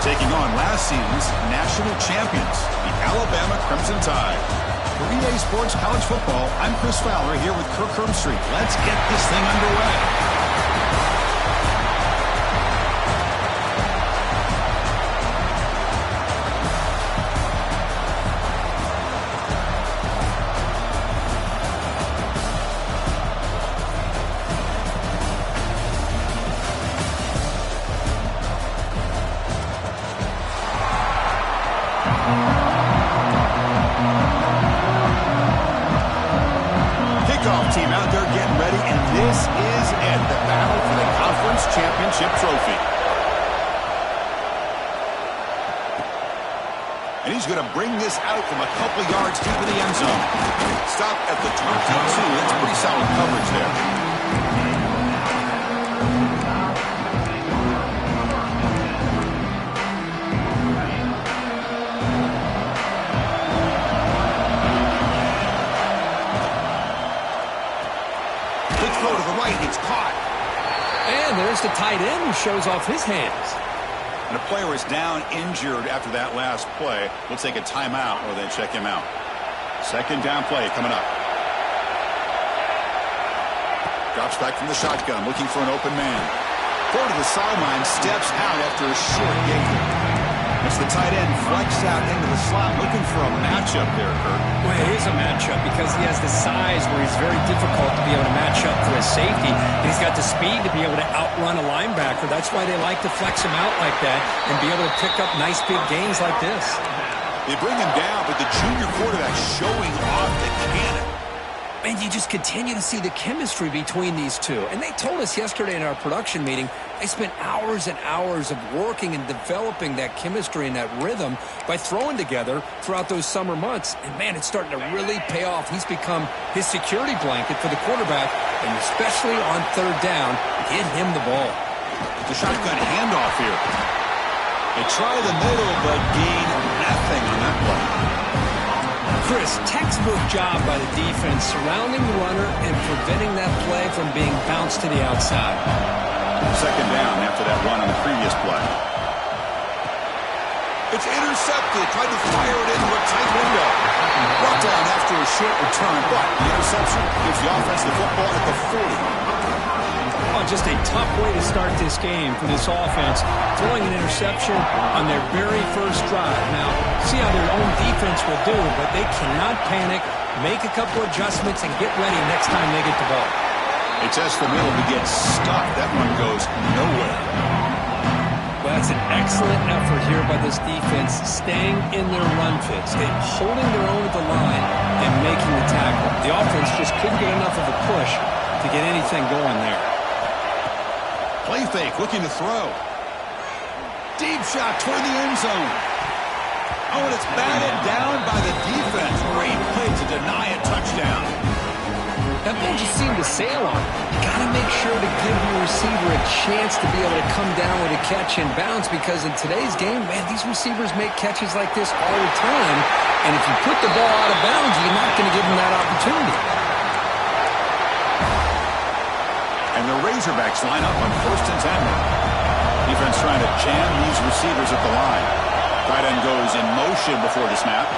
Taking on last season's national champions, the Alabama Crimson Tide. For EA Sports College Football, I'm Chris Fowler here with Kirk Herbstreit. Let's get this thing underway. Team out there getting ready, and this is it, the battle for the conference championship trophy. And he's going to bring this out from a couple yards deep in the end zone. Stop at the 22. That's pretty solid coverage there. Throw to the right, it's caught. And there's the tight end who shows off his hands. And a player is down injured after that last play. We'll take a timeout or then check him out. Second down play coming up. Drops back from the shotgun, looking for an open man. Throw to the sideline, steps out after a short gain. It's the tight end flex out into the slot, looking for a matchup there, Kurt. Well, it is a matchup because he has the size where he's very difficult to be able to match up for his safety. And he's got the speed to be able to outrun a linebacker. That's why they like to flex him out like that and be able to pick up nice big gains like this. They bring him down, but the junior quarterback showing off the cannon. And you just continue to see the chemistry between these two. And they told us yesterday in our production meeting, they spent hours and hours of working and developing that chemistry and that rhythm by throwing together throughout those summer months. And, man, it's starting to really pay off. He's become his security blanket for the quarterback, and especially on third down, get him the ball. The shotgun handoff here. They try the middle, but gain nothing on that play. Chris, textbook job by the defense surrounding the runner and preventing that play from being bounced to the outside. Second down after that run on the previous play. It's intercepted. Tried to fire it into a tight window. Brought down after a short return, but the interception gives the offense the football at the 40. Oh, just a tough way to start this game for this offense. Throwing an interception on their very first drive. Now, see how their own defense will do, but they cannot panic, make a couple adjustments, and get ready next time they get the ball. They test the middle to get stuck. That one goes nowhere. Well, that's an excellent effort here by this defense, staying in their run fits, holding their own at the line, and making the tackle. The offense just couldn't get enough of a push to get anything going there. Play fake, looking to throw. Deep shot toward the end zone. Oh, and it's batted down by the defense. Great play to deny a touchdown. That ball just seemed to sail on. You got to make sure to give your receiver a chance to be able to come down with a catch and bounce, because in today's game, man, these receivers make catches like this all the time. And if you put the ball out of bounds, you're not going to give them that opportunity. And the Razorbacks line up on 1st and 10. Defense trying to jam these receivers at the line. Tight end goes in motion before the snap.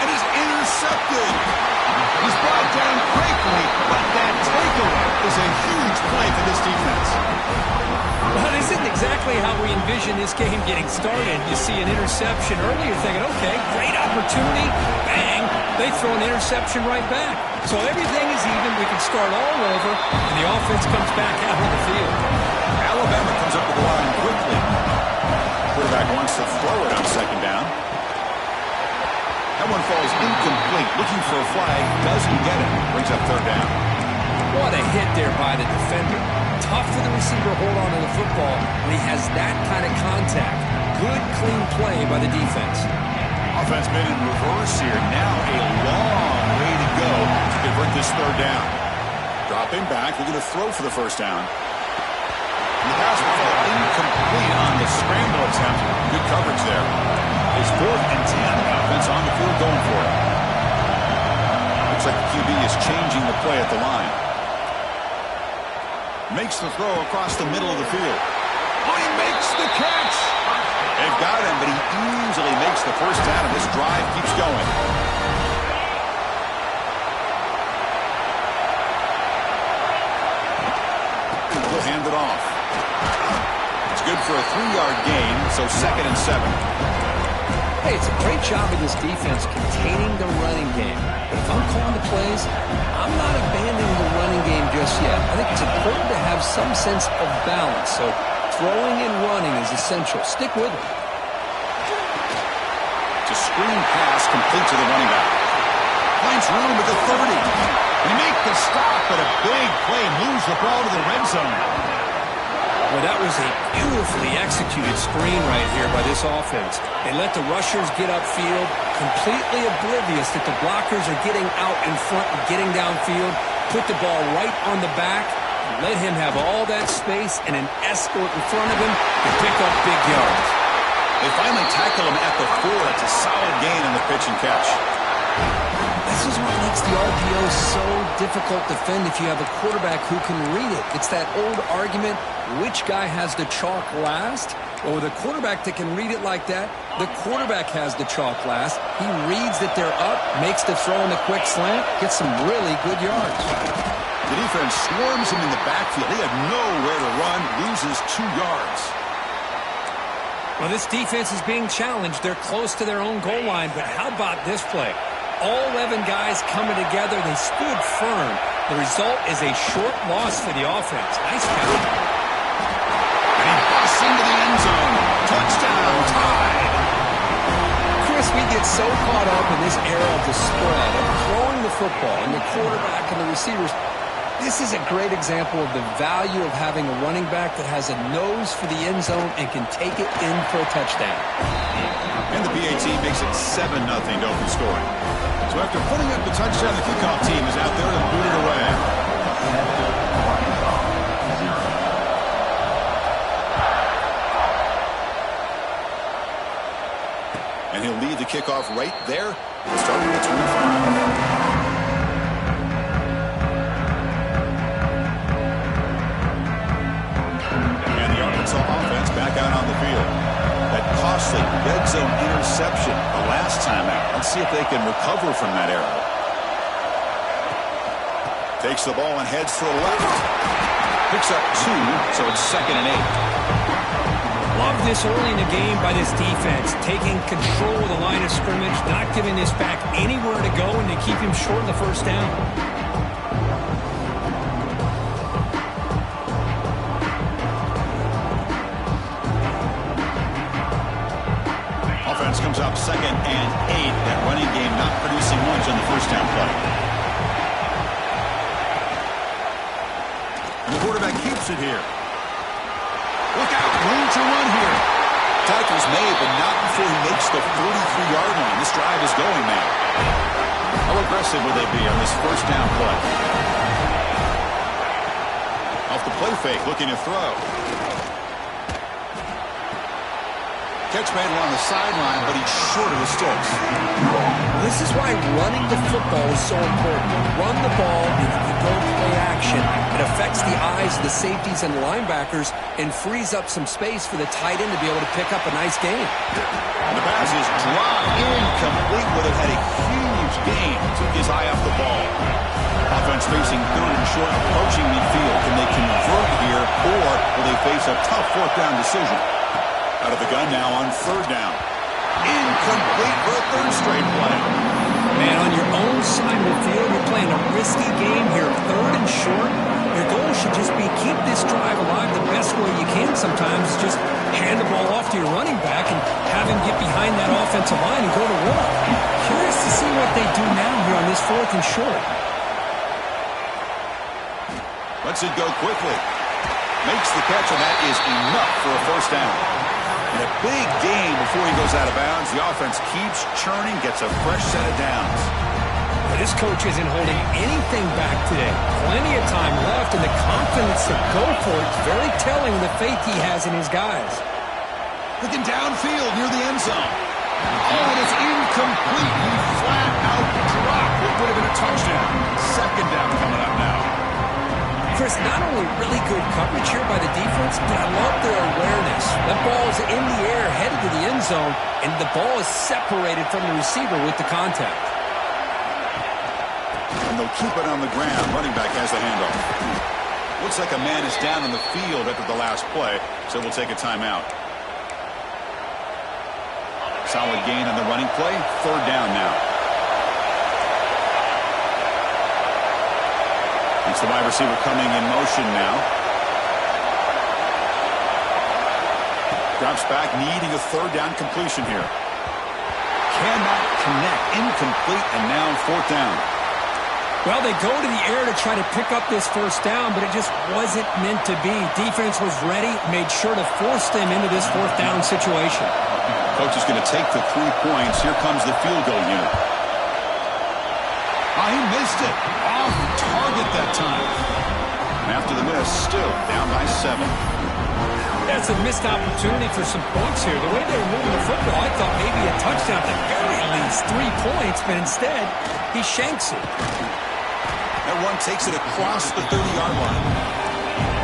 And is intercepted. He's brought down quickly, but that takeaway is a huge play for this defense. Well, this isn't exactly how we envision this game getting started. You see an interception early, you're thinking, okay, great opportunity. Bang. They throw an interception right back. So everything is even. We can start all over, and the offense comes back out on the field. Alabama comes up to the line quickly. Quarterback wants to throw it on second down. That one falls incomplete. Looking for a flag. Doesn't get it. Brings up third down. What a hit there by the defender. Tough for the receiver to hold on to the football when he has that kind of contact. Good, clean play by the defense. Offense been in reverse here. Now a long way to go to convert this third down. Dropping back, looking to throw for the first down. And the pass will fall incomplete on the scramble attempt. Good coverage there. It's 4th and 10. Offense on the field going for it. Looks like the QB is changing the play at the line. Makes the throw across the middle of the field. Oh, he makes the catch. They've got him, but he easily makes the first down, and this drive keeps going. He'll hand it off. It's good for a 3-yard gain, so 2nd and 7. Hey, it's a great job of this defense containing the running game. But if I'm calling the plays, I'm not abandoning the running game just yet. I think it's important to have some sense of balance. So throwing and running is essential. Stick with it. It's a screen pass complete to the running back. Finds room at the 30. They make the stop, but a big play moves the ball to the red zone. Well, that was a beautifully executed screen right here by this offense. They let the rushers get upfield, completely oblivious that the blockers are getting out in front and getting downfield, put the ball right on the back, and let him have all that space and an escort in front of him to pick up big yards. They finally tackle him at the 4. It's a solid gain in the pitch and catch. This is what makes the RPO so difficult to defend if you have a quarterback who can read it. It's that old argument, which guy has the chalk last? Well, with a quarterback that can read it like that, the quarterback has the chalk last. He reads that they're up, makes the throw in the quick slant, gets some really good yards. The defense swarms him in the backfield. He had nowhere to run, loses 2 yards. Well, this defense is being challenged. They're close to their own goal line, but how about this play? All 11 guys coming together. They stood firm. The result is a short loss for the offense. Nice catch. And he busts into the end zone. Touchdown, tied. Chris, we get so caught up in this era of the spread, of throwing the football, and the quarterback and the receivers. This is a great example of the value of having a running back that has a nose for the end zone and can take it in for a touchdown. And the PAT makes it 7-0 to open scoring. So after putting up the touchdown, the kickoff team is out there to boot it away. And he'll lead the kickoff right there, starting at 25. Offense back out on the field. That costly red zone interception the last time out. Let's see if they can recover from that error. Takes the ball and heads to the left. Picks up 2, so it's 2nd and 8. Love this early in the game by this defense, taking control of the line of scrimmage, not giving this back anywhere to go, and to keep him short of the first down. Comes up 2nd and 8. That running game not producing much on the first down play. And the quarterback keeps it here. Look out, room to run here. Tackles made, but not before he makes the 43-yard line. This drive is going now. How aggressive will they be on this first down play? Off the play fake, looking to throw. Catch made along the sideline, but he's short of the sticks. This is why running the football is so important. Run the ball, and if you go play action, it affects the eyes of the safeties and the linebackers and frees up some space for the tight end to be able to pick up a nice gain. The pass is dropped incomplete. Would have had a huge gain. Took his eye off the ball. Offense facing 3rd and short, approaching midfield. Can they convert here, or will they face a tough 4th down decision? Out of the gun now on 3rd down. Incomplete for a 3rd straight play. Man, on your own side of the field, you're playing a risky game here. 3rd and short. Your goal should just be keep this drive alive the best way you can sometimes. Just hand the ball off to your running back and have him get behind that offensive line and go to work. Curious to see what they do now here on this 4th and short. Lets it go quickly. Makes the catch, and that is enough for a first down. And a big gain before he goes out of bounds. The offense keeps churning, gets a fresh set of downs. But this coach isn't holding anything back today. Plenty of time left, and the confidence to go for it is very telling the faith he has in his guys. Looking downfield near the end zone. Oh, and it's incomplete. He flat out dropped what would have been a touchdown. 2nd down coming up now. Chris, not only really good coverage here by the defense, but I love their awareness. That ball's in the air, headed to the end zone, and the ball is separated from the receiver with the contact. And they'll keep it on the ground. Running back has the handoff. Looks like a man is down on the field after the last play, so we'll take a timeout. Solid gain on the running play. Third down now. It's the wide receiver coming in motion now. Drops back, needing a third down completion here. Cannot connect. Incomplete, and now fourth down. Well, they go to the air to try to pick up this first down, but it just wasn't meant to be. Defense was ready, made sure to force them into this fourth down situation. Coach is going to take the 3 points. Here comes the field goal unit. Oh, he missed it. Off target that time. And after the miss, still down by 7. That's a missed opportunity for some points here. The way they were moving the football, I thought maybe a touchdown, at the very least 3 points, but instead, he shanks it. That one takes it across the 30-yard line.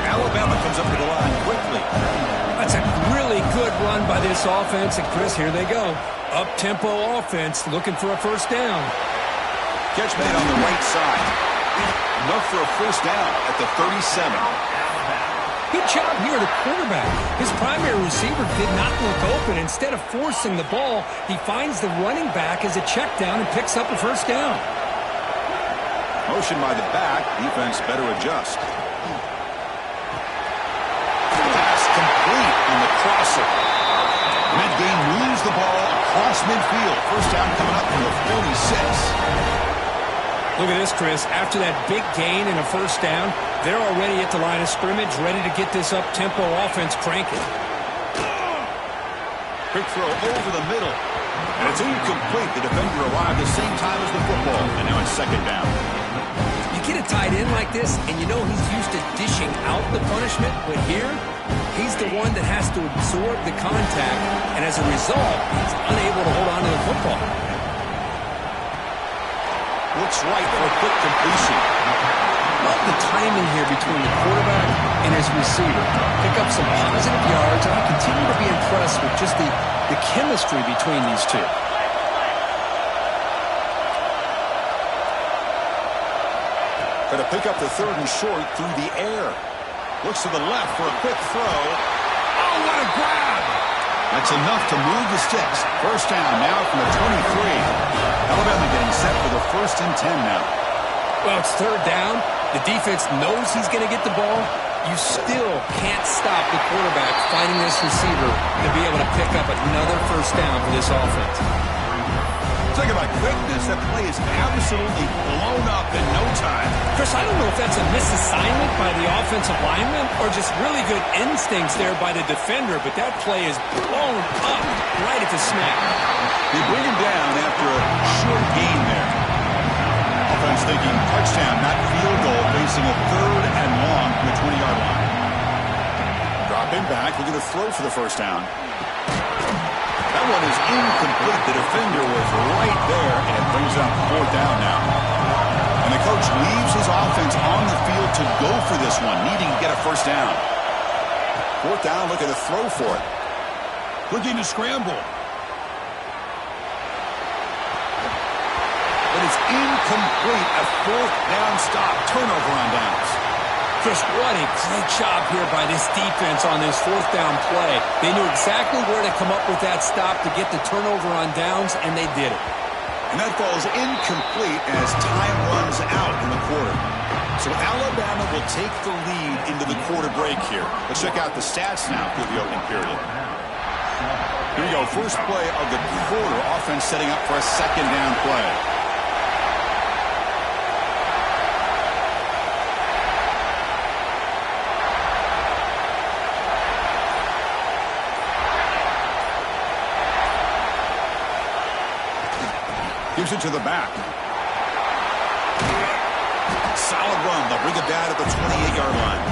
Alabama comes up to the line quickly. That's a really good run by this offense, and Chris, here they go. Up-tempo offense, looking for a first down. Catch made on the right side. Enough for a first down at the 37. Good job here, the quarterback. His primary receiver did not look open. Instead of forcing the ball, he finds the running back as a check down and picks up a first down. Motion by the back. Defense better adjust. Pass complete on the crosser. That game moves the ball across midfield. First down coming up from the 46. Look at this, Chris. After that big gain and a first down, they're already at the line of scrimmage, ready to get this up-tempo offense cranking. Quick throw over the middle. And it's incomplete. The defender arrived the same time as the football. And now it's second down. You get a tight end like this, and you know he's used to dishing out the punishment, but here, he's the one that has to absorb the contact, and as a result, he's unable to hold on to the football. Looks right for a quick completion. Love the timing here between the quarterback and his receiver. Pick up some positive yards, and I continue to be impressed with just the chemistry between these two. Got to pick up the third and short through the air. Looks to the left for a quick throw. Oh, what a grab! That's enough to move the sticks. First down now from the 23. Alabama getting set for the 1st and 10 now. Well, it's third down. The defense knows he's going to get the ball. You still can't stop the quarterback finding this receiver to be able to pick up another first down for this offense. Talk about quickness. That play is absolutely blown up in no time. Chris, I don't know if that's a misassignment by the offensive lineman or just really good instincts there by the defender, but that play is blown up right at the snap. They bring him down after a short gain there. Offense thinking touchdown, not field goal, facing a 3rd and long from the 20-yard line. Dropping back, looking to throw for the first down. That one is incomplete. The defender was right there, and it brings up 4th down now. And the coach leaves his offense on the field to go for this one, needing to get a first down. 4th down, looking to throw for it. Looking to scramble. But it's incomplete. A 4th down stop. Turnover on downs. Chris, what a great job here by this defense on this 4th down play. They knew exactly where to come up with that stop to get the turnover on downs, and they did it. And that falls incomplete as time runs out in the quarter. So Alabama will take the lead into the quarter break here. Let's check out the stats now through the opening period. Here we go. First play of the quarter. Offense setting up for a 2nd down play. Gives it to the back. Solid run. They'll bring it down at the 28-yard line.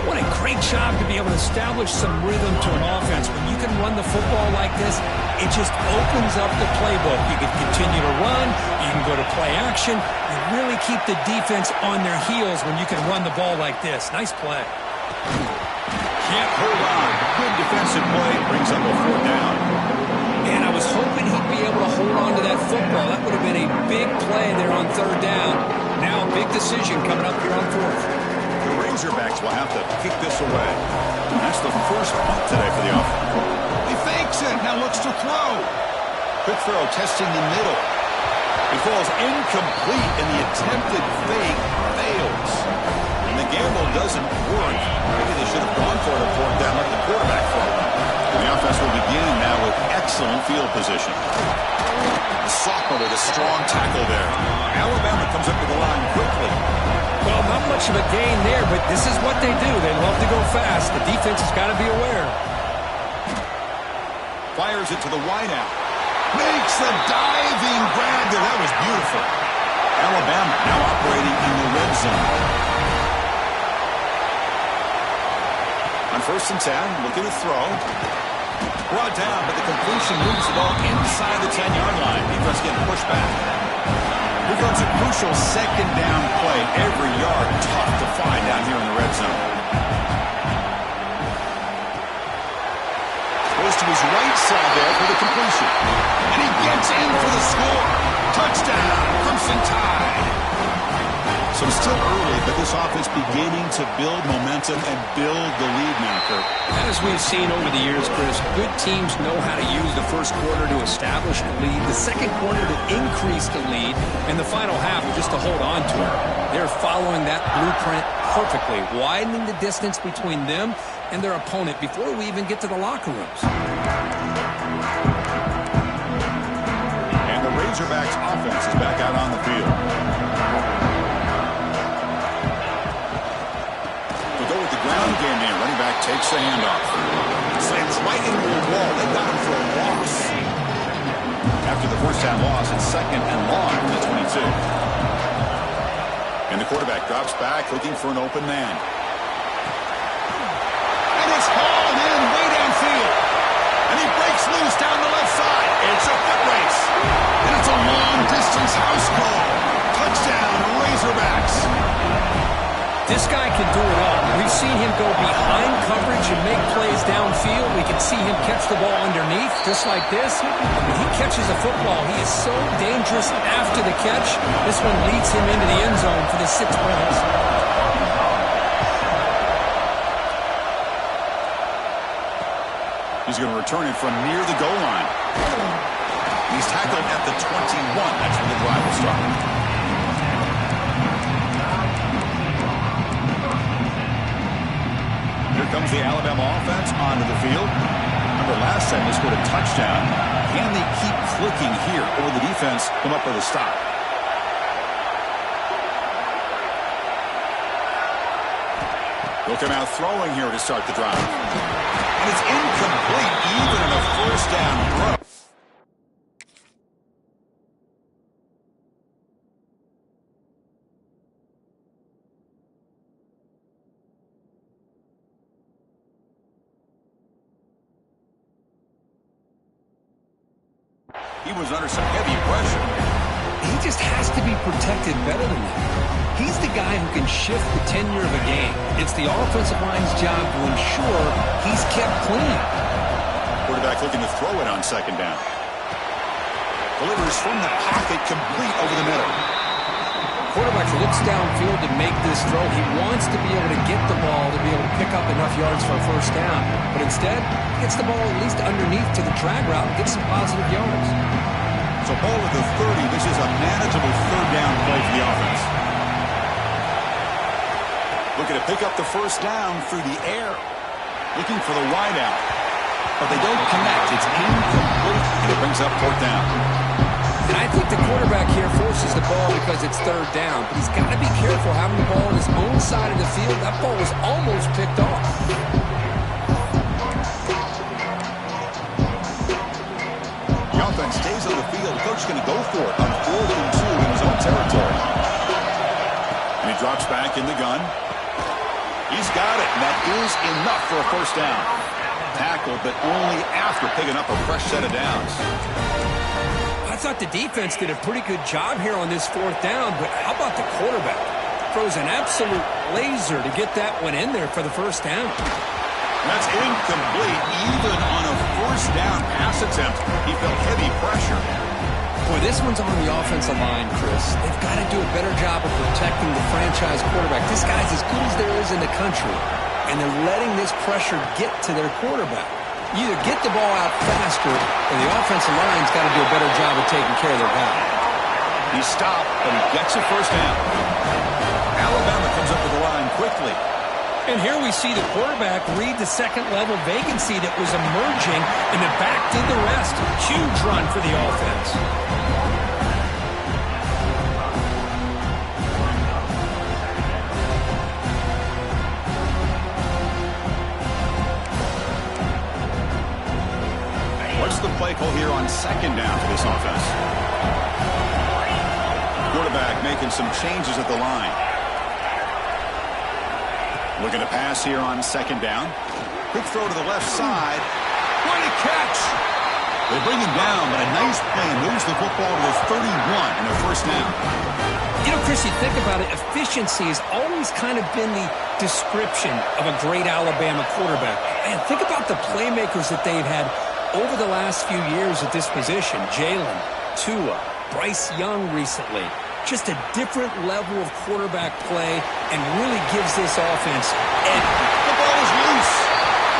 What a great job to be able to establish some rhythm to an offense. When you can run the football like this, it just opens up the playbook. You can continue to run. You can go to play action. You really keep the defense on their heels when you can run the ball like this. Nice play. Can't hold on. Good defensive play. Brings up a 4th down. And I was hoping he'd be able to hold on to that football. That would have been a big play there on 3rd down. Now a big decision coming up here on 4th. The Razorbacks will have to kick this away. That's the first punt today for the offense. He fakes it. Now looks to throw. Quick throw, testing the middle. He falls incomplete, and the attempted fake fails. And the gamble doesn't work. Maybe they should have gone for it at 4th down, let the quarterback throw it. And the offense will begin now with excellent field position. The sophomore with a strong tackle there. Alabama comes up to the line quickly. Well, not much of a gain there, but this is what they do. They love to go fast. The defense has got to be aware. Fires it to the wideout. Makes the diving grab there. That was beautiful. Alabama now operating in the red zone. On 1st and 10, looking to throw. Brought down, but the completion moves the ball inside the 10-yard line. Defense getting pushed back. Here comes a crucial 2nd down play. Every yard tough to find down here in the red zone. Goes to his right side there for the completion. And he gets in for the score. Touchdown, Crimson Tide. So still early, but this offense beginning to build momentum and build the lead now, Kurt. As we've seen over the years, Chris, good teams know how to use the first quarter to establish the lead, the second quarter to increase the lead, and the final half just to hold on to it. They're following that blueprint perfectly, widening the distance between them and their opponent before we even get to the locker rooms. And the Razorbacks offense is back out on the field. Ground game in. Running back takes the handoff. Slams right into the wall. They got him for a loss. After the 1st down loss, it's 2nd and long from the 22. And the quarterback drops back looking for an open man. And it's hauled in way downfield. And he breaks loose down the left side. It's a foot race. And it's a long-distance house call. Touchdown, Razorbacks. This guy can do it all. We've seen him go behind coverage and make plays downfield. We can see him catch the ball underneath, just like this. When he catches a football, he is so dangerous after the catch. This one leads him into the end zone for the 6 points. He's going to return it from near the goal line. He's tackled at the 21. That's where the drive will start. Here comes the Alabama offense onto the field. Remember last time they scored a touchdown. Can they keep clicking here, or will the defense come up with a stop? They'll come out throwing here to start the drive. And it's incomplete, even in a 1st down throw. He was under some heavy pressure. He just has to be protected better than that. He's the guy who can shift the tenure of a game. It's the offensive line's job to ensure he's kept clean. Quarterback looking to throw it on 2nd down. Delivers from the pocket, complete over the middle. Quarterback looks downfield to make this throw. He wants to be able to get the ball to be able to pick up enough yards for a 1st down. But instead, he gets the ball at least underneath to the drag route and gets some positive yards. So ball at the 30. This is a manageable 3rd down play for the offense. Looking to pick up the 1st down through the air. Looking for the wideout. But they don't connect. It's incomplete. And it brings up 4th down. And I think the quarterback here forces the ball because it's 3rd down. But he's got to be careful having the ball on his own side of the field. That ball was almost picked off. The offense stays on the field. The coach is going to go for it on 4th and 2 in his own territory. And he drops back in the gun. He's got it, and that is enough for a 1st down. Tackled, but only after picking up a fresh set of downs. I thought the defense did a pretty good job here on this fourth down, but how about the quarterback? Throws an absolute laser to get that one in there for the first down. That's incomplete. Even on a first down pass attempt, he felt heavy pressure. Boy, this one's on the offensive line, Chris. They've got to do a better job of protecting the franchise quarterback. This guy's as good as there is in the country, and they're letting this pressure get to their quarterback. You either get the ball out faster, or the offensive line's got to do a better job of taking care of their guy. He stopped, but he gets a first down. Alabama comes up to the line quickly. And here we see the quarterback read the second-level vacancy that was emerging, and the back did the rest. Huge run for the offense. What's the play call here on second down for this offense? Quarterback making some changes at the line. Looking to pass here on second down. Quick throw to the left side. What a catch! They bring him down, but a nice play moves the football to the 31 and a first down. You know, Chris, you think about it, efficiency has always kind of been the description of a great Alabama quarterback. And think about the playmakers that they've had over the last few years at this position. Jalen, Tua, Bryce Young recently. Just a different level of quarterback play and really gives this offense edge. The ball is loose.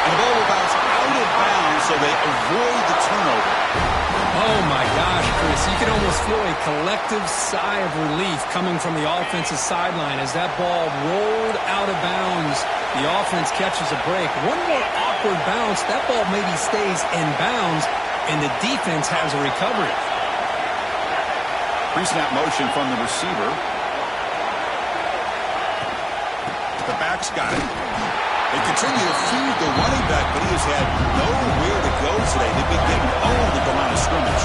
And the ball will bounce out of bounds, so they avoid the turnover. Oh, my gosh, Chris. You can almost feel a collective sigh of relief coming from the offensive sideline as that ball rolled out of bounds. The offense catches a break. One more awkward bounce. That ball maybe stays in bounds, and the defense has a recovery. Pre-snap motion from the receiver. The back's got it. They continue to feed the running back, but he has had nowhere to go today. They've been getting owned at the line of scrimmage.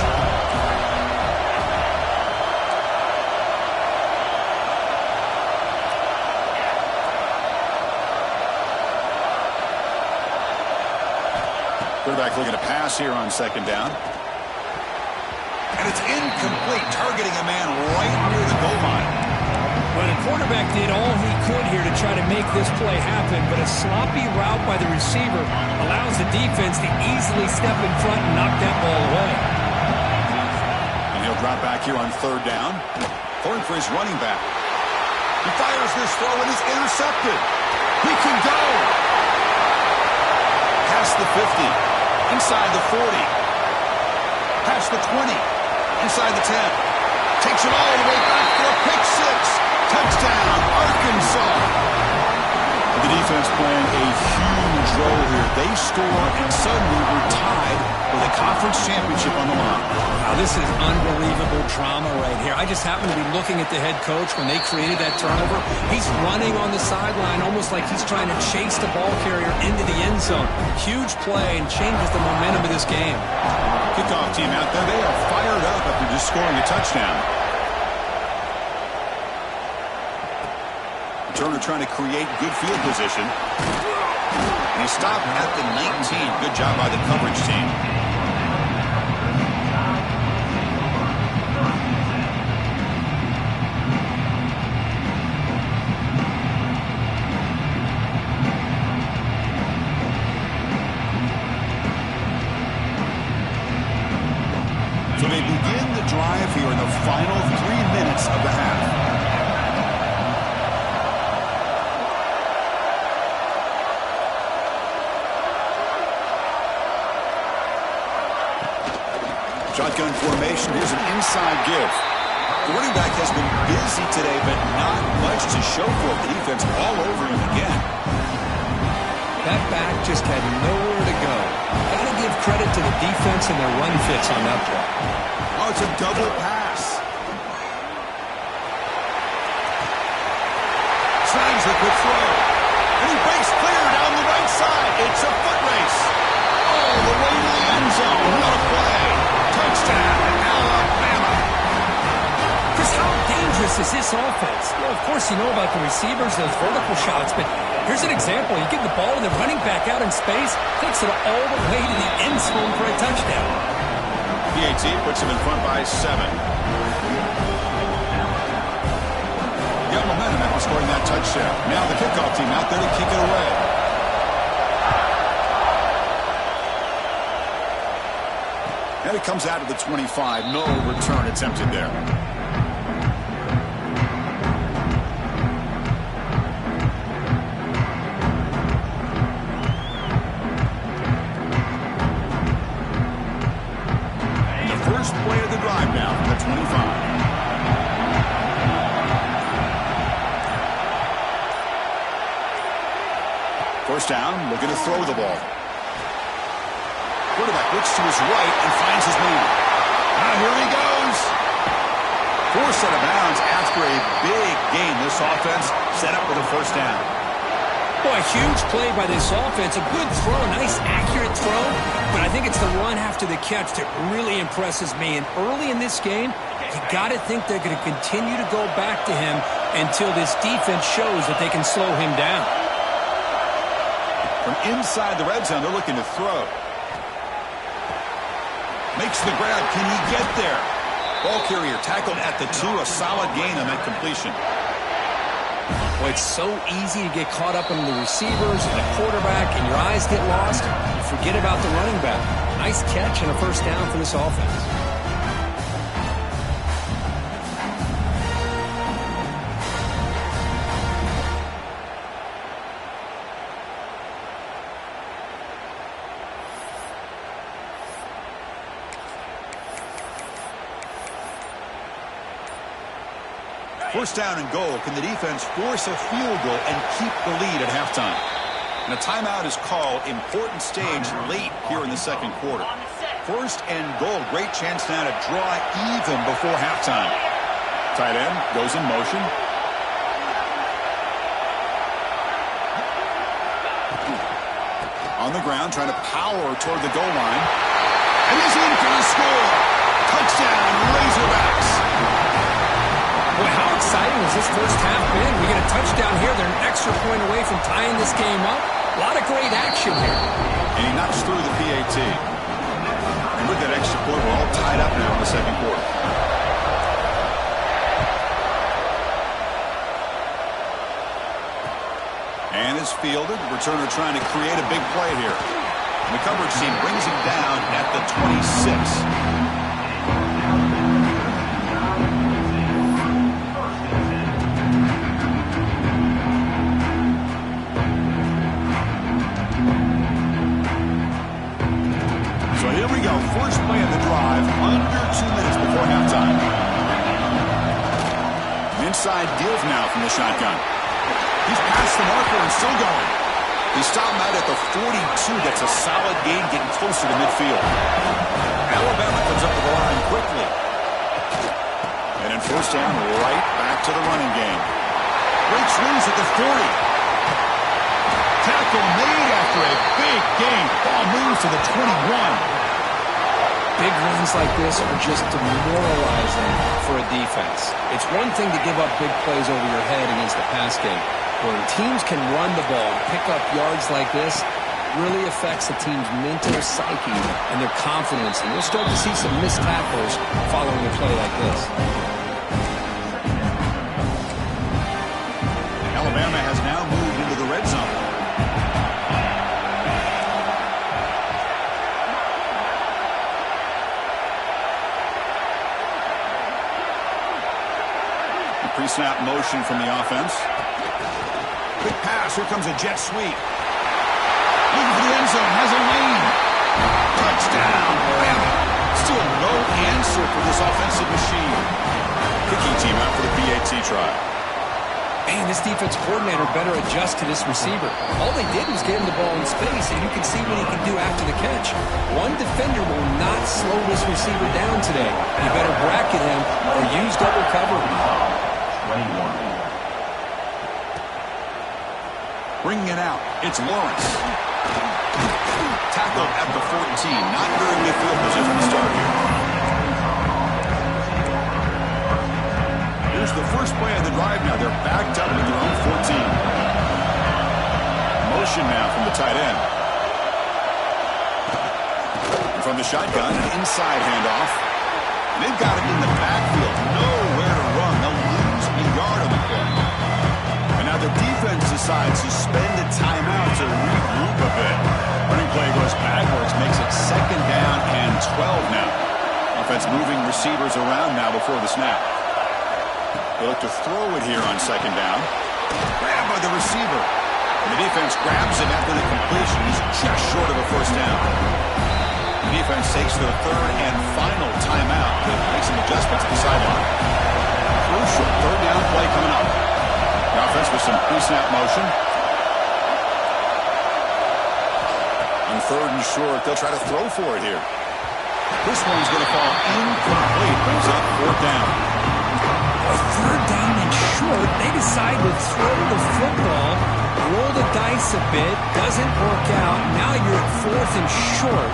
Quarterback looking to pass here on second down. And it's incomplete, targeting a man right near the goal line. Well, the quarterback did all he could here to try to make this play happen, but a sloppy route by the receiver allows the defense to easily step in front and knock that ball away. And he'll drop back here on third down. Throwing for his running back. He fires this throw and is intercepted. He can go. Past the 50. Inside the 40. Past the 20. Inside the 10. Takes it all the way back for a pick six. Touchdown, Arkansas. The defense playing a huge role here. They score, and suddenly we're tied with a conference championship on the line. Wow, this is unbelievable drama right here. I just happen to be looking at the head coach when they created that turnover. He's running on the sideline almost like he's trying to chase the ball carrier into the end zone. Huge play and changes the momentum of this game. Kickoff team out there, they are fired up after just scoring a touchdown. Turner trying to create good field position. And he stopped at the 19. Good job by the coverage team. So they begin the drive here in the final 3 minutes of the half. Shotgun formation. Here's an inside give. The running back has been busy today, but not much to show for it. The defense all over him again. That back just had nowhere to go. Got to give credit to the defense and their run fits on that play. Oh, it's a double pass. Snags the quick throw. And he breaks clear down the right side. It's a foot race. All the way to the end zone. What a play. Touchdown, Alabama. Chris, how dangerous is this offense? Well, of course, you know about the receivers, those vertical shots, but here's an example. You give the ball and the running back out in space, takes it all the way to the end zone for a touchdown. PAT puts him in front by 7. Got momentum after scoring that touchdown. Now the kickoff team out there to kick it away. And it comes out of the 25. No return attempted there. The first play of the drive now from the 25. First down, looking to throw the ball. Quarterback looks to his right and finds his man. Here he goes. Forced out of bounds after a big gain. This offense set up with a first down. Boy, a huge play by this offense. A good throw, a nice accurate throw. But I think it's the run after the catch that really impresses me. And early in this game, you got to think they're going to continue to go back to him until this defense shows that they can slow him down. From inside the red zone, they're looking to throw. Makes the grab. Can he get there? Ball carrier tackled at the 2. A solid gain on that completion. Well, it's so easy to get caught up in the receivers and the quarterback, and your eyes get lost. You forget about the running back. Nice catch and a first down for this offense. First down and goal. Can the defense force a field goal and keep the lead at halftime? And a timeout is called. Important stage late here in the second quarter. First and goal. Great chance now to draw even before halftime. Tight end goes in motion. On the ground, trying to power toward the goal line. And he's in for the score. Touchdown, Razorbacks. Boy, how exciting has this first half been? We get a touchdown here. They're an extra point away from tying this game up. A lot of great action here. And he knocks through the PAT. And with that extra point, we're all tied up now in the second quarter. And is fielded. Returner trying to create a big play here. And the coverage team brings him down at the 26. First play of the drive, under 2 minutes before halftime. Inside deals now from the shotgun. He's past the marker and still going. He stopped out at the 42. That's a solid gain, getting closer to midfield. Alabama comes up to the line quickly. And in first down, right back to the running game. Breaks loose at the 40. Tackle made after a big gain. Ball moves to the 21. Big runs like this are just demoralizing for a defense. It's one thing to give up big plays over your head against the pass game. When teams can run the ball and pick up yards like this, really affects the team's mental psyche and their confidence. And you'll start to see some missed tackles following a play like this. Alabama has now moved into the red zone. Pre-snap motion from the offense. Quick pass. Here comes a jet sweep. Looking for the end zone. Has a lane. Touchdown. Bama. Still no answer for this offensive machine. Kicking team out for the PAT try. Man, this defense coordinator better adjust to this receiver. All they did was get him the ball in space, and you can see what he can do after the catch. One defender will not slow this receiver down today. You better bracket him or use double cover. Bringing it out. It's Lawrence. Tackled at the 14. Not very good field position to start here. Here's the first play of the drive now. They're backed up at their own 14. Motion now from the tight end. In front From the shotgun, an inside handoff. And they've got him in the backfield. Nowhere to run. They'll lose a yard on the play. And now the defense decides to spend a timeout to regroup a bit. Running play goes backwards, makes it 2nd down and 12 now. Offense moving receivers around now before the snap. They look to throw it here on 2nd down. Grabbed by the receiver. And the defense grabs it after the completion. He's just short of a 1st down. The defense takes their 3rd and final timeout to make some adjustments at the sideline. Crucial 3rd down play coming up. The offense with some pre-snap motion. On 3rd and short, they'll try to throw for it here. This one's going to fall incomplete. Brings up 4th down. 3rd down and short. They decide to throw the football, roll the dice a bit, doesn't work out. Now you're at 4th and short.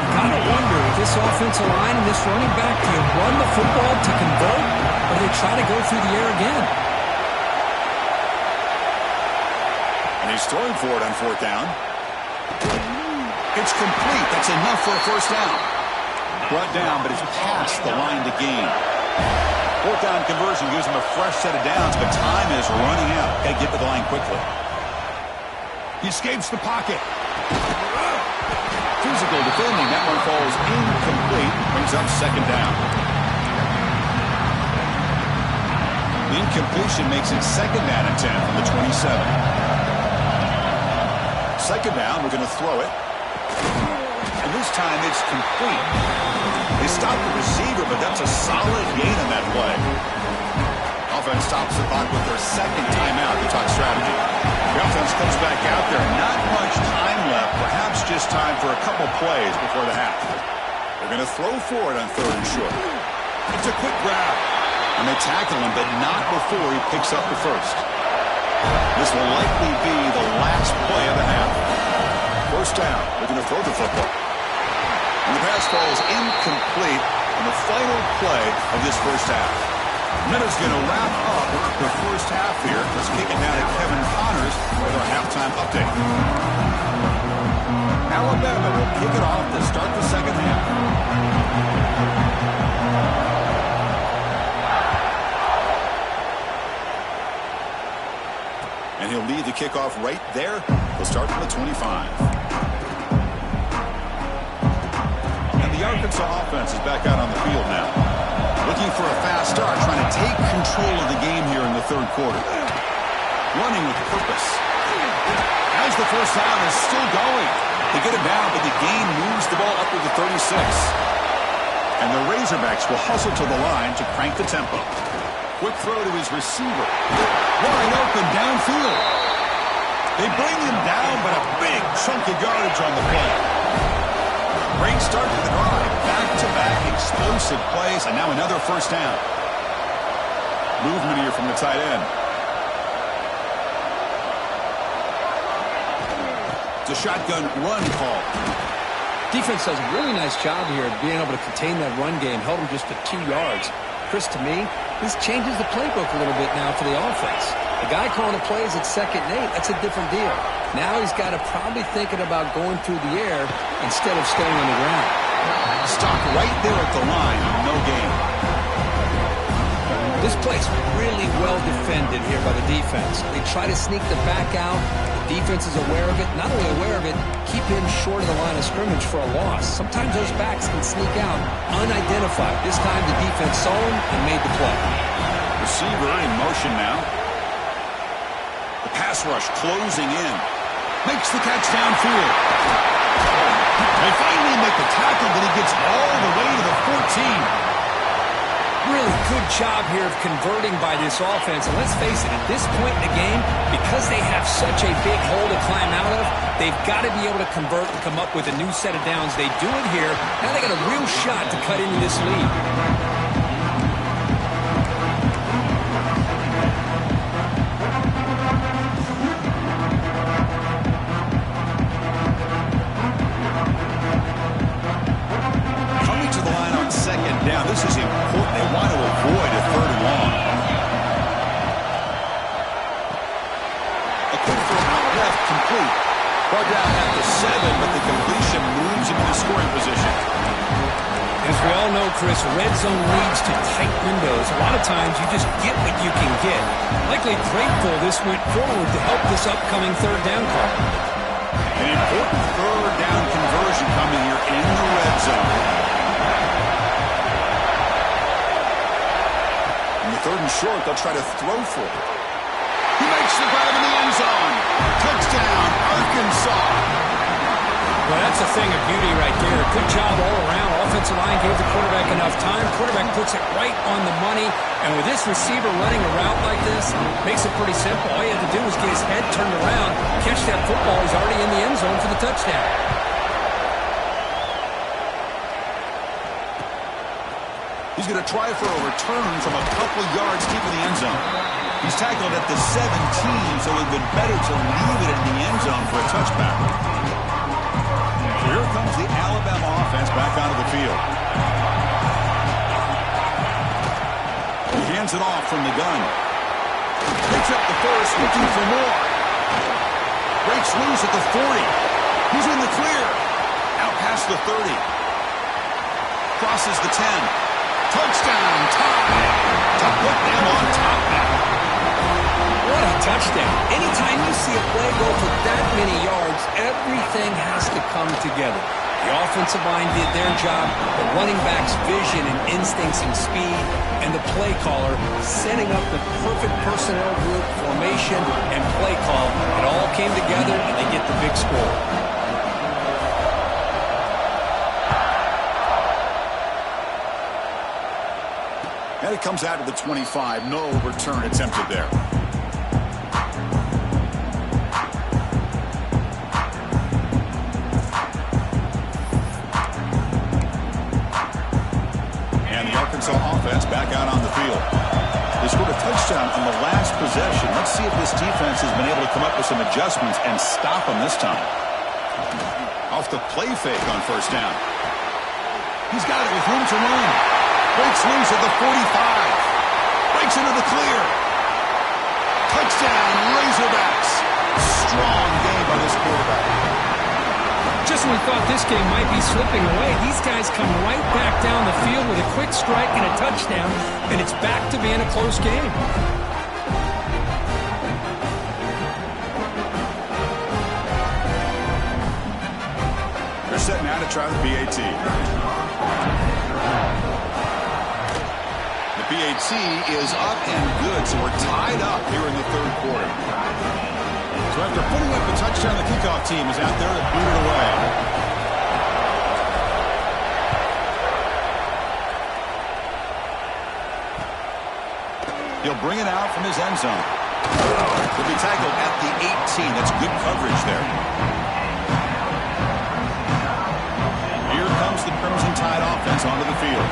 Gotta wonder if this offensive line and this running back, do you run the football to convert, or do they try to go through the air again? And he's throwing for it on 4th down. It's complete. That's enough for a 1st down. Brought down, but it's past the line to gain. 4th down conversion gives him a fresh set of downs, but time is running out. Got to get to the line quickly. He escapes the pocket. Physical defending. That one falls incomplete. Brings up 2nd down. The incompletion makes it 2nd down and 10 from the 27. 2nd down, we're going to throw it. And this time it's complete. They stop the receiver, but that's a solid gain on that play. Offense stops the clock with their 2nd timeout to talk strategy. The offense comes back out there. Not much time left. Perhaps just time for a couple plays before the half. They're going to throw for it on 3rd and short. It's a quick grab. And they tackle him, but not before he picks up the 1st. This will likely be the last play of the half. 1st down. They're going to throw the football. And the pass falls incomplete on the final play of this 1st half. Minutes going to wrap up the 1st half here. Let's kick it down to Kevin Connors with our halftime update. Alabama will kick it off to start the 2nd half. And he'll lead the kickoff right there. He'll start from the 25. The Arkansas offense is back out on the field now. Looking for a fast start, trying to take control of the game here in the 3rd quarter. Running with purpose. As the 1st down is still going. They get it down, but the gain moves the ball up to the 36. And the Razorbacks will hustle to the line to crank the tempo. Quick throw to his receiver. Wide open downfield. They bring him down, but a big chunk of yardage on the play. Great start to the drive. Back-to-back explosive plays, and now another 1st down. Movement here from the tight end. It's a shotgun run call. Defense does a really nice job here of being able to contain that run game, held him just to 2 yards. Chris, to me, this changes the playbook a little bit now for the offense. The guy calling the plays at 2nd and 8, that's a different deal. Now he's got to probably thinking about going through the air instead of staying on the ground. Stopped right there at the line. No gain. This play's really well defended here by the defense. They try to sneak the back out. The defense is aware of it. Not only aware of it, keep him short of the line of scrimmage for a loss. Sometimes those backs can sneak out unidentified. This time the defense saw him and made the play. Receiver in motion now. The pass rush closing in. Makes the catch downfield. They finally make the tackle, but he gets all the way to the 14. Really good job here of converting by this offense. And let's face it, at this point in the game, because they have such a big hole to climb out of, they've got to be able to convert and come up with a new set of downs. They do it here. Now they got a real shot to cut into this lead. This is important. They want to avoid a 3rd and long. A quick throw out left, complete. Brought down at the 7, but the completion moves into the scoring position. As we all know, Chris, red zone leads to tight windows. A lot of times you just get what you can get. Likely grateful this went forward to help this upcoming third down call. An important third down conversion coming here in the red zone. In the third and short, they'll try to throw for it. He makes the grab in the end zone. Touchdown, Arkansas. Well, that's a thing of beauty right there. Good job all around. Offensive line gave the quarterback enough time. Quarterback puts it right on the money. And with this receiver running a route like this, makes it pretty simple. All you had to do was get his head turned around, catch that football. He's already in the end zone for the touchdown. He's going to try for a return from a couple yards deep in the end zone. He's tackled at the 17, so it would have been better to leave it in the end zone for a touchback. Here comes the Alabama offense back onto the field. He hands it off from the gun. Picks up the first, looking for more. Breaks loose at the 40. He's in the clear. Out past the 30. Crosses the 10. Touchdown, tie. To put them on top now. What a touchdown. Anytime you see a play go for that many yards, everything has to come together. The offensive line did their job, the running back's vision and instincts and speed, and the play caller setting up the perfect personnel group, formation, and play call. It all came together, and they get the big score. And it comes out of the 25. No return attempted there. Offense back out on the field. They scored a touchdown on the last possession. Let's see if this defense has been able to come up with some adjustments and stop them this time. Off the play fake on first down. He's got it with room to run. Breaks loose at the 45. Breaks into the clear. Touchdown, Razorbacks. Strong game by this quarterback. Just when we thought this game might be slipping away, these guys come right back down the field with a quick strike and a touchdown, and it's back to being a close game. They're setting out to try the PAT. The PAT is up and good, so we're tied up here in the third quarter. So after putting up a touchdown, the kickoff team is out there to boot it away. He'll bring it out from his end zone. He'll be tackled at the 18. That's good coverage there. Here comes the Crimson Tide offense onto the field.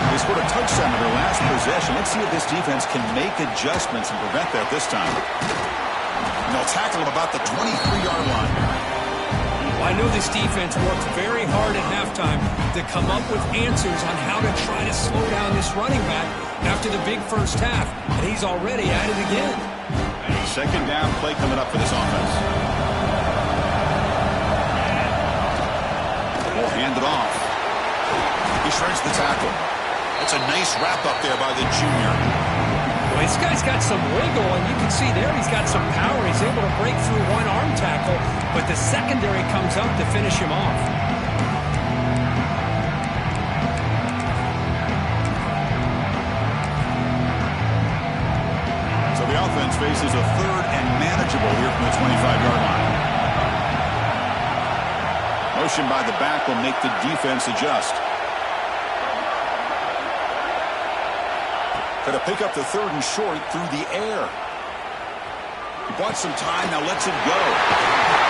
They scored a touchdown in their last possession. Let's see if this defense can make adjustments and prevent that this time. And they'll tackle him about the 23-yard line. Well, I know this defense worked very hard at halftime to come up with answers on how to try to slow down this running back after the big first half. And he's already at it again. Second down play coming up for this offense. We'll hand it off. He shreds the tackle. That's a nice wrap up there by the junior. Well, this guy's got some wiggle, and you can see there he's got some power. He's able to break through one arm tackle, but the secondary comes up to finish him off. So the offense faces a third and manageable here from the 25-yard line. Motion by the back will make the defense adjust. Got to pick up the third and short through the air. He bought some time, now lets it go.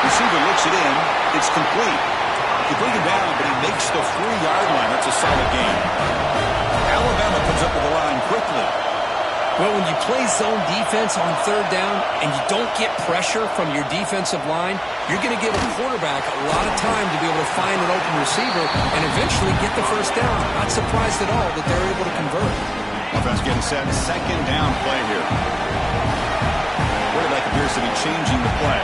Receiver looks it in. It's complete. He bring it down, but he makes the 3-yard line. That's a solid game. Alabama comes up with the line quickly. Well, when you play zone defense on third down and you don't get pressure from your defensive line, you're going to give a quarterback a lot of time to be able to find an open receiver and eventually get the first down. Not surprised at all that they're able to convert. Offense getting set. Second down play here. Quarterback appears to be changing the play.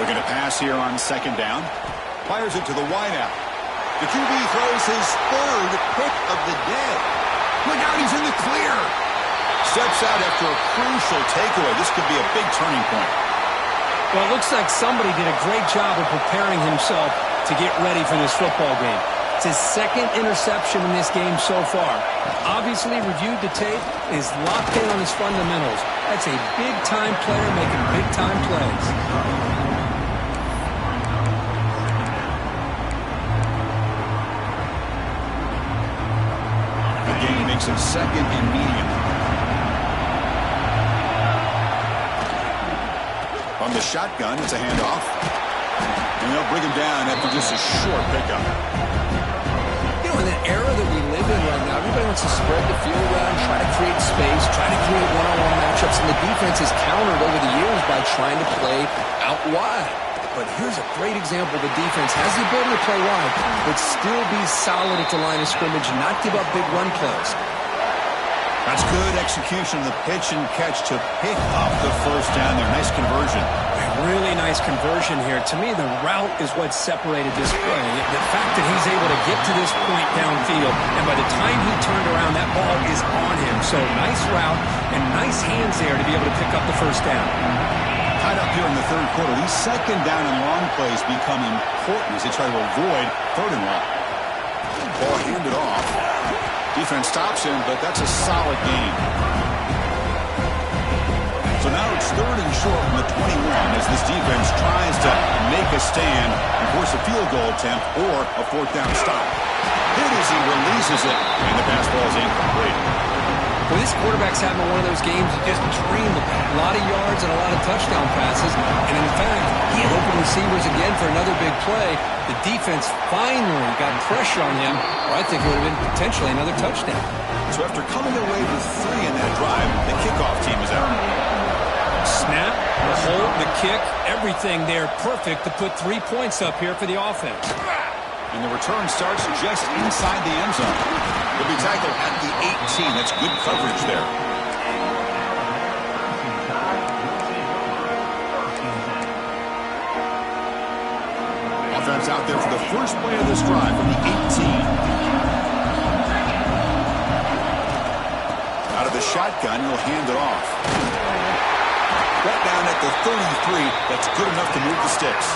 They're going to pass here on second down. Fires it to the wideout. The QB throws his third pick of the day. Look out, he's in the clear. Steps out after a crucial takeaway. This could be a big turning point. Well, it looks like somebody did a great job of preparing himself to get ready for this football game. It's his second interception in this game so far. Obviously reviewed the tape, is locked in on his fundamentals. That's a big-time player making big-time plays. The game makes it second and medium. From the shotgun, it's a handoff. And they'll bring him down after just a short pickup. You know, in the era that we live in right now, everybody wants to spread the field around, try to create space, try to create one-on-one matchups, and the defense has countered over the years by trying to play out wide. But here's a great example. The defense has the ability to play wide, but still be solid at the line of scrimmage and not give up big run plays. That's good execution of the pitch and catch to pick up the first down there. Nice conversion. Really nice conversion here. To me, the route is what separated this play. The fact that he's able to get to this point downfield, and by the time he turned around, that ball is on him. So nice route and nice hands there to be able to pick up the first down. Tied up here in the third quarter. These second down and long plays become important as they try to avoid third and long. Ball handed off. Defense stops him, but that's a solid gain. So now it's third and short from the 21 as this defense tries to make a stand and force a field goal attempt or a fourth down stop. Hit as he releases it, and the pass ball is incomplete. Well, this quarterback's having one of those games he just dreamed about. A lot of yards and a lot of touchdown passes. And in fact, he had open receivers again for another big play. The defense finally got pressure on him, or I think it would have been potentially another touchdown. So after coming away with 3 in that drive, the kickoff team is out. Snap, the hold, the kick, everything there perfect to put 3 points up here for the offense. And the return starts just inside the end zone. He'll be tackled at the 18. That's good coverage there. Offense out there for the first play of this drive from the 18. Out of the shotgun, he'll hand it off. Brought down at the 33. That's good enough to move the sticks.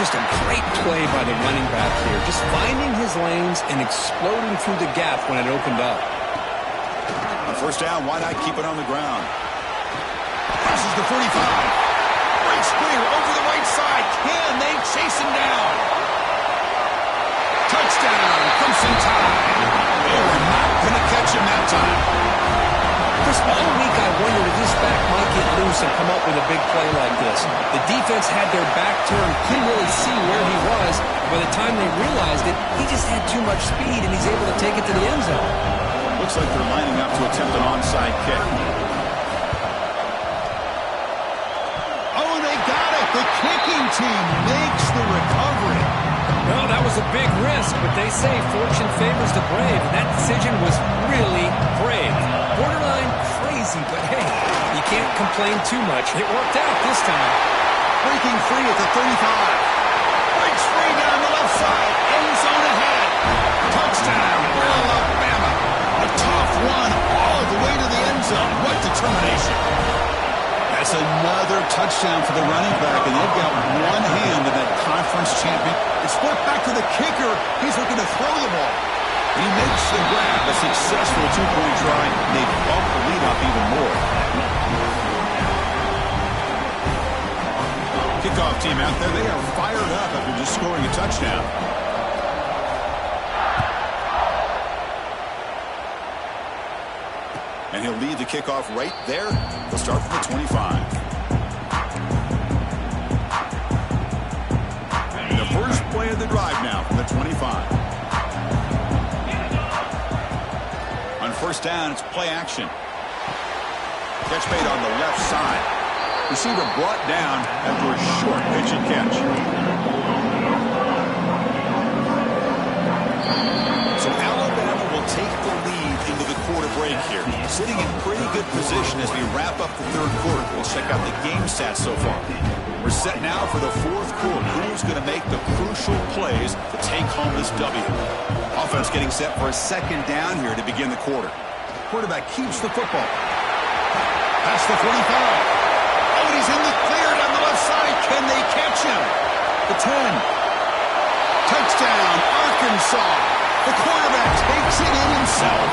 Just a great play by the running back here. Just finding his lanes and exploding through the gap when it opened up. On first down, why not keep it on the ground? Passes the 45. Great screen over the right side. Can they chase him down? Touchdown, Crimson Tide. They were not going to catch him that time. Chris, all week I wondered if this back might get loose and come up with a big play like this. The defense had their back turned, couldn't really see where he was. By the time they realized it, he just had too much speed, and he's able to take it to the end zone. Looks like they're lining up to attempt an onside kick. Oh, they got it! The kicking team makes the recovery. Well, that was a big risk, but they say fortune favors the brave, and that decision was really brave. Borderline crazy, but hey, you can't complain too much. It worked out this time. Breaking free at the 35. Breaks free down the left side. End zone ahead. Touchdown, Alabama. A tough one all the way to the end zone. What determination. That's another touchdown for the running back, and they've got one hand in that conference champion. It's flipped back to the kicker. He's looking to throw the ball. He makes the grab, a successful two-point try. They bump the lead up even more. Kickoff team out there, they are fired up after just scoring a touchdown. And he'll lead the kickoff right there. They'll start from the 25. And the first play of the drive now from the 25. On first down, it's play action. Catch made on the left side. Receiver brought down after a short pitch and catch. So Alabama will take the lead into the quarter break think here. Sitting in pretty good position as we wrap up the third quarter. We'll check out the game stats so far. We're set now for the fourth quarter. Who's going to make the crucial plays to take home this W? Offense getting set for a second down here to begin the quarter. Quarterback keeps the football. Past the 45. Oh, and he's in the clear down the left side. Can they catch him? The 10. Touchdown, Arkansas. The quarterback takes it in himself.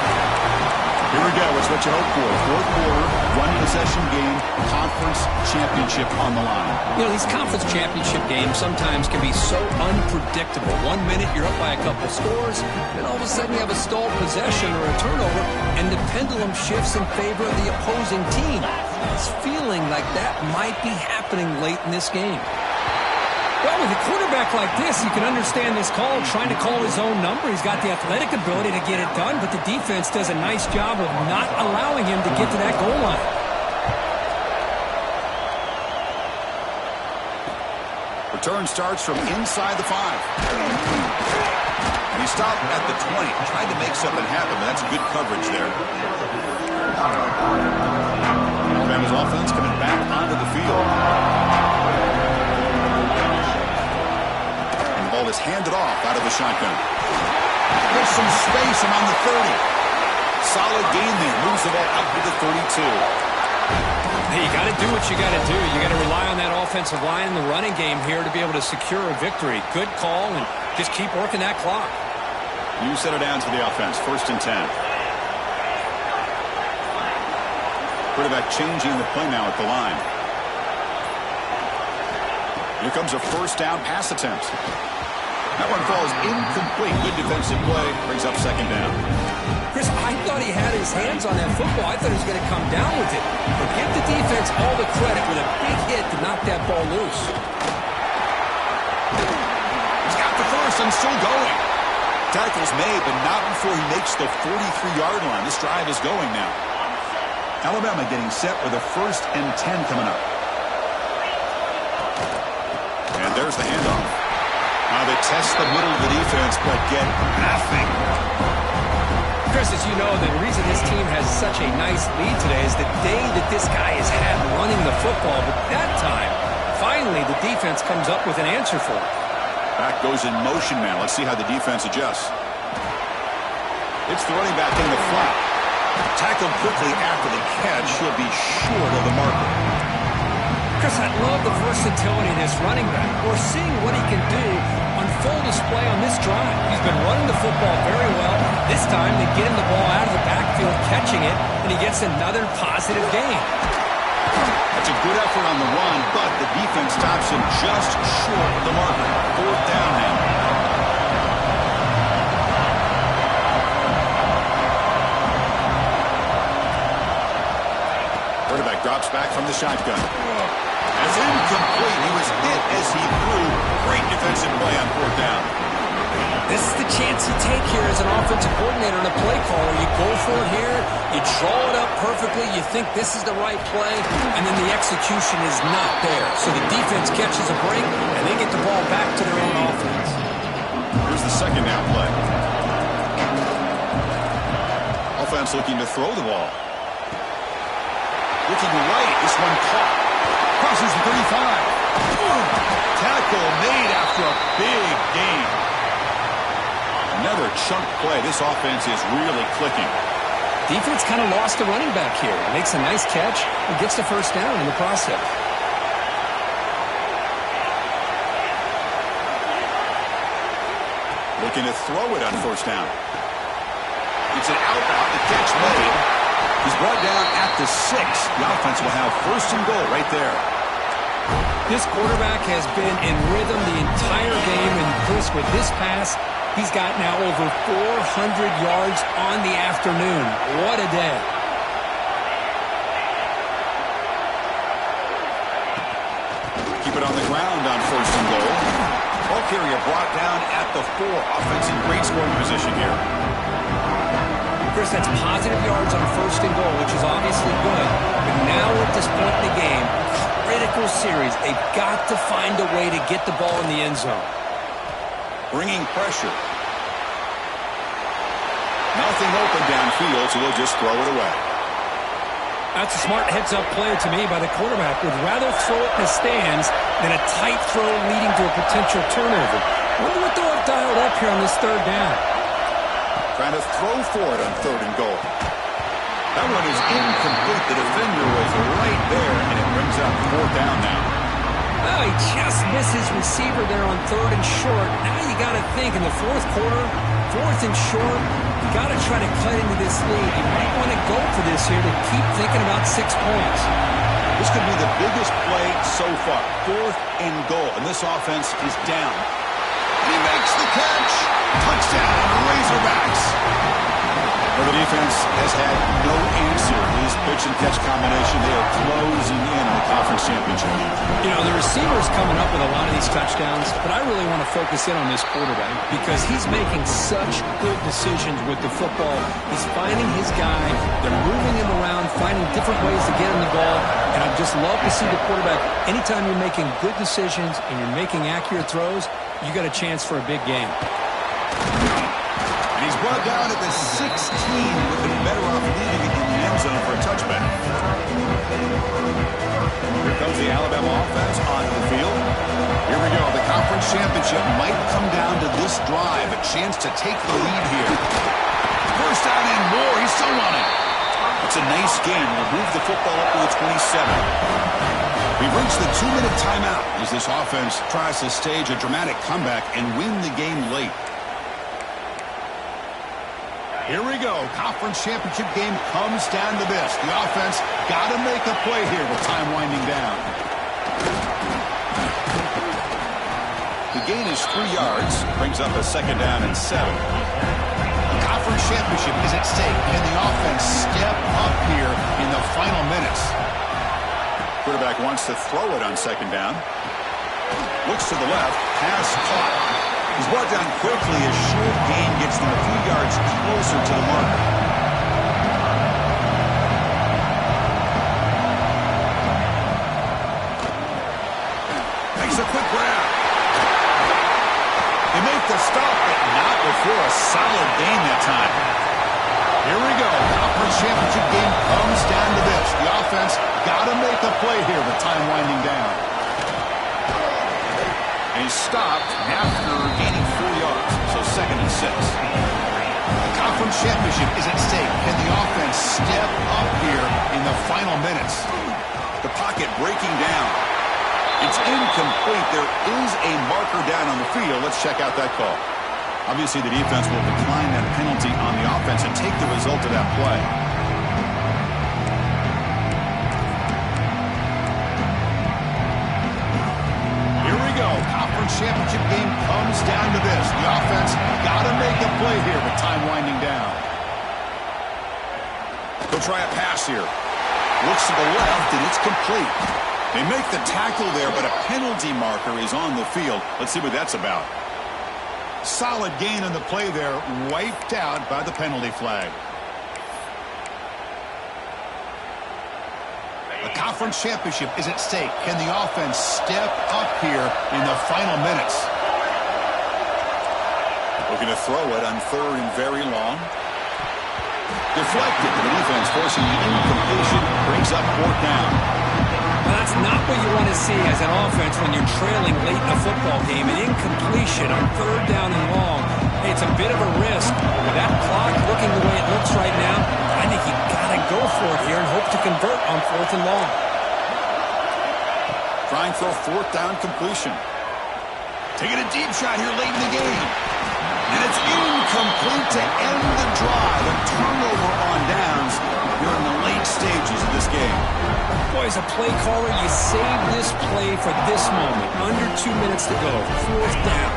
Here we go. It's what you hope for. Fourth quarter, one-possession game, conference championship on the line. You know, these conference championship games sometimes can be so unpredictable. 1 minute you're up by a couple scores, then all of a sudden you have a stalled possession or a turnover, and the pendulum shifts in favor of the opposing team. It's feeling like that might be happening late in this game. Well, with a quarterback like this, you can understand this call, trying to call his own number. He's got the athletic ability to get it done, but the defense does a nice job of not allowing him to get to that goal line. Return starts from inside the 5. And he stopped at the 20. Tried to make something happen, but that's good coverage there. Alabama's offense coming back onto the field. Ball is handed off out of the shotgun. There's some space around the 30. Solid gain there. Moves the ball out to the 32. Hey, you got to do what you got to do. You got to rely on that offensive line in the running game here to be able to secure a victory. Good call, and just keep working that clock. You set it down to the offense. 1st and 10. Quarterback changing the play now at the line. Here comes a first down pass attempt. That one falls incomplete. Good defensive play. Brings up second down. Chris, I thought he had his hands on that football. I thought he was going to come down with it. But give the defense all the credit with a big hit to knock that ball loose. He's got the first and still going. Tackle's made, but not before he makes the 43-yard line. This drive is going now. Alabama getting set with a 1st and 10 coming up. And there's the handoff. Now they test the middle of the defense, but get nothing. Chris, as you know, the reason this team has such a nice lead today is the day that this guy has had running the football. But that time, finally, the defense comes up with an answer for it. Back goes in motion now. Let's see how the defense adjusts. It's the running back in the flat. Tackled quickly after the catch. He'll be short of the marker. Chris, I love the versatility of this running back. We're seeing what he can do on full display on this drive. He's been running the football very well. This time, they get him the ball out of the backfield, catching it, and he gets another positive gain. That's a good effort on the run, but the defense stops him just short of the marker. 4th down now. Quarterback drops back from the shotgun. It's incomplete. He was hit as he threw. Great defensive play on 4th down. This is the chance you take here as an offensive coordinator and a play caller. You go for it here. You draw it up perfectly. You think this is the right play, and then the execution is not there. So the defense catches a break, and they get the ball back to their own offense. Here's the 2nd down play. Offense looking to throw the ball. Looking right. This one caught. Crosses the 35. Tackle made after a big gain. Another chunk play. This offense is really clicking. Defense kind of lost the running back here. Makes a nice catch and gets the first down in the process. Looking to throw it on 1st down. It's an out route. The catch made. He's brought down at the 6. The offense will have 1st and goal right there. This quarterback has been in rhythm the entire game, and Chris, with this pass, he's got now over 400 yards on the afternoon. What a day. Keep it on the ground on 1st and goal. Ball carrier brought down at the 4. Offense in great scoring position here. Chris, that's positive yards on 1st and goal, which is obviously good. But now at this point in the game, critical series. They've got to find a way to get the ball in the end zone. Bringing pressure. Nothing open downfield, so he'll just throw it away. That's a smart heads-up play to me by the quarterback. Would rather throw it in the stands than a tight throw leading to a potential turnover. Wonder what they'll have dialed up here on this third down. Trying to throw for it on 3rd and goal. That one is incomplete. The defender was right there, and it brings up 4th down now. Well, he just missed his receiver there on 3rd and short. Now you got to think in the 4th quarter, 4th and short, you got to try to cut into this lead. You might want to go for this here to keep thinking about 6 points. This could be the biggest play so far. 4th and goal, and this offense is down. He makes the catch. Touchdown, Razorbacks. Well, the defense has had no answer to this pitch and catch combination. They are closing in on the conference championship. You know, the receiver's coming up with a lot of these touchdowns, but I really want to focus in on this quarterback because he's making such good decisions with the football. He's finding his guy. They're moving him around, finding different ways to get him the ball, and I just love to see the quarterback. Anytime you're making good decisions and you're making accurate throws, you got a chance for a big game. And he's brought down at the 16. Would have been better off leaving it in the end zone for a touchback. Here comes the Alabama offense onto the field. Here we go. The conference championship might come down to this drive. A chance to take the lead here. First down and more. He's still running. It's a nice game. We'll move the football up to the 27. We've reached the 2-minute timeout as this offense tries to stage a dramatic comeback and win the game late. Here we go. Conference championship game comes down to this. The offense got to make a play here with time winding down. The gain is 3 yards. Brings up a 2nd down and 7. The conference championship is at stake. Can the offense step up here in the final minutes? Quarterback wants to throw it on 2nd down. Looks to the left. Pass caught. He's brought down quickly as short gain gets them a few yards closer to the mark. Makes a quick grab. They make the stop, but not before a solid gain that time. Here we go. Conference championship game comes down to this. The offense got to make a play here with time winding down. And he's stopped after gaining 4 yards, so 2nd and 6. The conference championship is at stake. Can the offense step up here in the final minutes? The pocket breaking down. It's incomplete. There is a marker down on the field. Let's check out that call. Obviously, the defense will decline that penalty on the offense and take the result of that play. Here we go. Conference championship game comes down to this. The offense got to make a play here with time winding down. He'll try a pass here. Looks to the left, and it's complete. They make the tackle there, but a penalty marker is on the field. Let's see what that's about. Solid gain on the play there, wiped out by the penalty flag. The conference championship is at stake. Can the offense step up here in the final minutes? Looking to throw it on 3rd and very long. Deflected. The defense forcing the incompletion. Brings up 4th down. Well, that's not what you want to see as an offense when you're trailing late in a football game. An incompletion on 3rd down and long. Hey, it's a bit of a risk. With that clock looking the way it looks right now, I think you got to go for it here and hope to convert on 4th and long. Trying for a 4th down completion. Taking a deep shot here late in the game. And it's incomplete to end the drive. A turnover on downs here in the late stages of this game. Boy, as a play caller, you save this play for this moment. Under 2 minutes to go. 4th down.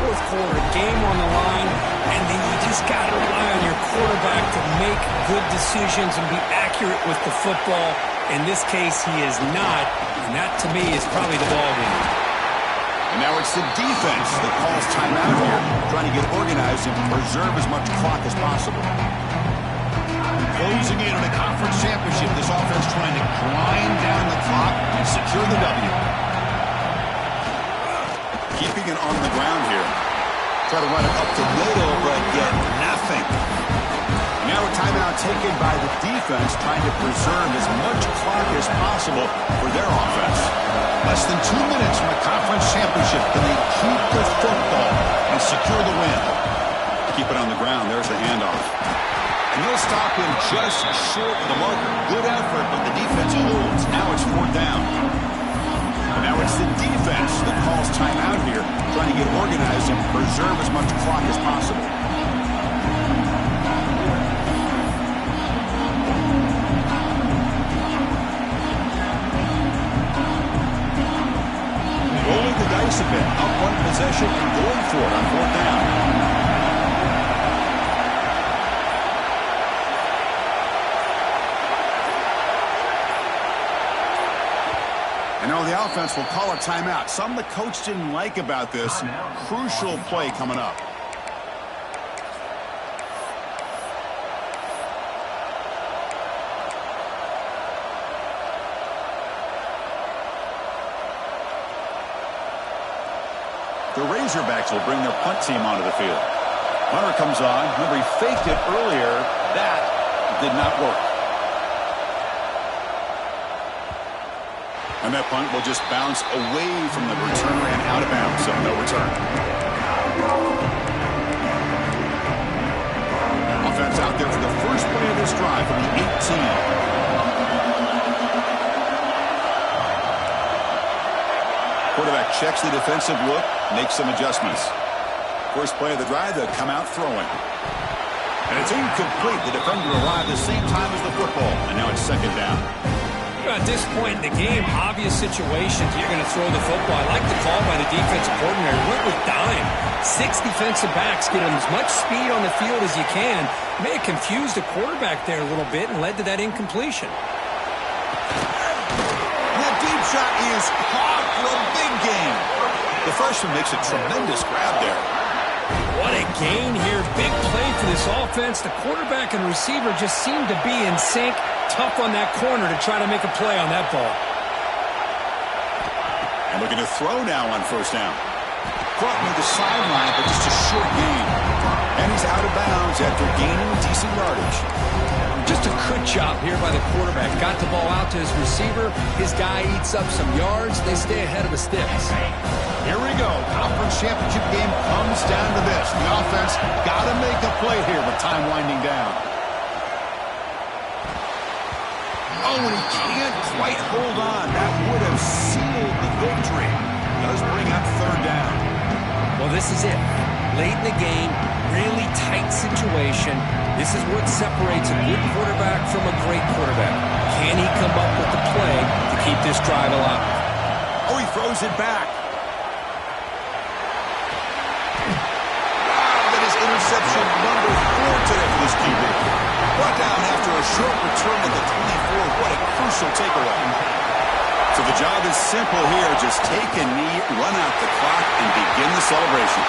4th quarter. Game on the line. And then you just got to rely on your quarterback to make good decisions and be accurate with the football. In this case, he is not. And that, to me, is probably the ballgame. And now it's the defense that calls timeout here, trying to get organized and preserve as much clock as possible. Closing in on a conference championship, this offense trying to grind down the clock and secure the W. Keeping it on the ground here. Try to run it up the middle, but get nothing. Now a timeout taken by the defense, trying to preserve as much clock as possible for their offense. Less than 2 minutes from a conference championship. Can they keep the football and secure the win? Keep it on the ground. There's the handoff. And they'll stop him just short of the marker. Good effort, but the defense holds. Now it's 4th down. Now it's the defense that calls timeout here, trying to get organized and preserve as much clock as possible. Rolling the dice a bit, up one possession and going for it on 4th down. And now the offense will call a timeout. Something the coach didn't like about this. Crucial play coming up. The Razorbacks will bring their punt team onto the field. Hunter comes on. Remember, he faked it earlier. That did not work. And that punt will just bounce away from the returner and out of bounds, so no return. Offense out there for the first play of this drive from the 18. Quarterback checks the defensive look, makes some adjustments. First play of the drive, they'll come out throwing. And it's incomplete. The defender arrived at the same time as the football, and now it's 2nd down. At this point in the game, obvious situations, you're going to throw the football. I like the call by the defensive coordinator. Went with dime. 6 defensive backs, get them as much speed on the field as you can. May have confused the quarterback there a little bit and led to that incompletion. That deep shot is caught for a big gain. The freshman makes a tremendous grab there. What a gain here. Big play for this offense. The quarterback and receiver just seem to be in sync. Tough on that corner to try to make a play on that ball. And looking to throw now on 1st down. Caught near the sideline, but just a short gain. And he's out of bounds after gaining decent yardage. Just a good job here by the quarterback. Got the ball out to his receiver. His guy eats up some yards. They stay ahead of the sticks. Here we go. Conference championship game comes down to this. The offense got to make a play here with time winding down. Oh, and he can't quite hold on. That would have sealed the victory. Does bring up 3rd down. Well, this is it. Late in the game, really tight situation. This is what separates a good quarterback from a great quarterback. Can he come up with the play to keep this drive alive? Oh, he throws it back. Interception number 4 today for this QB. Brought down after a short return at the 24. What a crucial takeaway. So the job is simple here. Just take a knee, run out the clock, and begin the celebration.